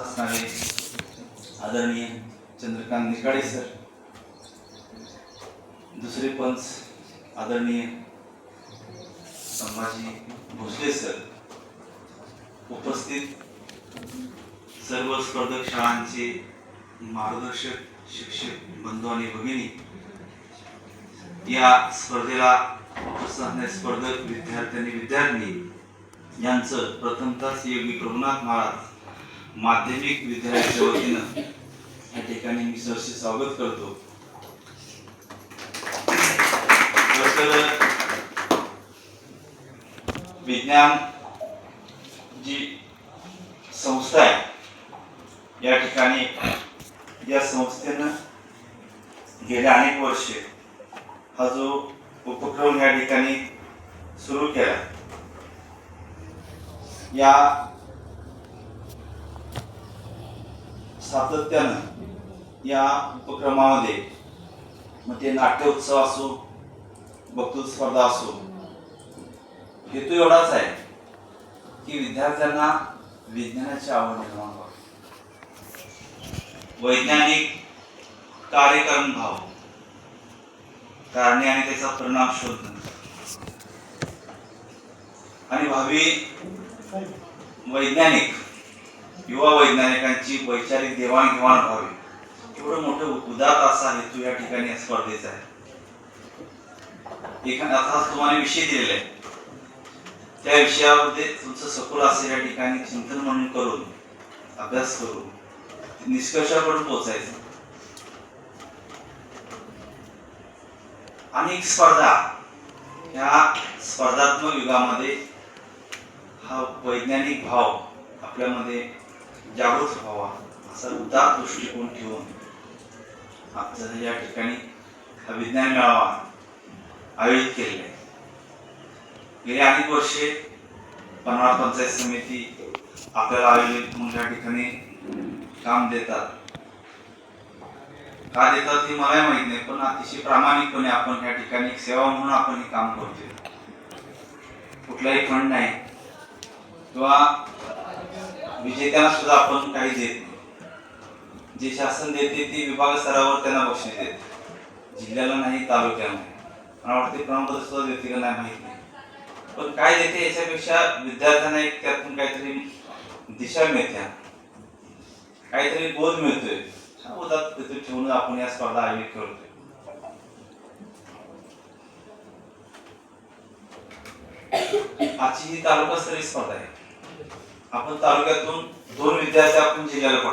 असणारे आदरणीय चंद्रकांत निकाळे सर, दुसरे पंच आदरणीय संभाजी भोसले सर, उपस्थित सर्व स्पर्धक शाळांचे मार्गदर्शक, शिक्षक बंधू आणि भगिनी, या स्पर्धेला उपस्थित स्पर्धक विद्यार्थी विद्यार्थिनी यांचं प्रथमतः योगी प्रभुनाथ महाराज माध्यमिक विद्यालयाच्या वतीनं या ठिकाणी मी सहर्ष स्वागत करतो. विज्ञान जी संस्था आहे या ठिकाणी या संस्थेनं गेल्या अनेक वर्षे हा जो उपक्रम या ठिकाणी सुरू केला, या सातत्यानं या उपक्रमामध्ये मग ते नाट्य उत्सव असो, वक्तृत्व स्पर्धा असो, हेतू एवढाच आहे की विद्यार्थ्यांना विज्ञानाची आवड निर्माण व्हावी, वैज्ञानिक कार्यक्रम भाव, कारणे आणि त्याचा परिणाम शोधणं आणि भावी वैज्ञानिक युवा वैज्ञानिकांची वैचारिक देवाणघेवाण व्हावी, एवढं मोठं उदात्त असा हेतू या ठिकाणी या स्पर्धेचा आहे. एखादा तुम्हाला विषय दिलेला आहे, त्या विषयामध्ये तुमचं सखोल असं या ठिकाणी चिंतन म्हणून करून, अभ्यास करून निष्कर्षापर्यंत पोहोचायचं. अनेक स्पर्धा, ह्या स्पर्धात्मक युगामध्ये हा वैज्ञानिक भाव आपल्यामध्ये जागृत व्हावा असा उदात्त दृष्टिकोन ठेवून आपल्याला या ठिकाणी हा विज्ञान मेळावा आयोजित केलेला आहे. गेली अनेक वर्षे पन्हाळा पंचायत समिती आपल्याला आयोजित म्हणून या ठिकाणी काम देतात. का देतात हे मला माहित नाही, पण अतिशय प्रामाणिकपणे आपण या ठिकाणी सेवा म्हणून आपण हे काम करतोय. कुठलाही फंड नाही किंवा विजेत्यांना सुद्धा आपण काही देत नाही. जे शासन देते ते विभाग स्तरावर त्यांना बक्षीस देते, जिल्ह्याला नाही, तालुक्याला नाही. मला वाटते प्रमाणपत्र सुद्धा देते का नाही माहित नाही, पण काय देते याच्यापेक्षा विद्यार्थ्यांना एक त्यातून काहीतरी दिशा मिळते, काहीतरी बोध मिळतोय. उदात्त ठेवून आपण या स्पर्धा आयोजित करतोय. आजची ही तालुकास्तरीय स्पर्धा आहे. आपण तालुक्यातून 2 विद्यार्थी आपण जिल्ह्याला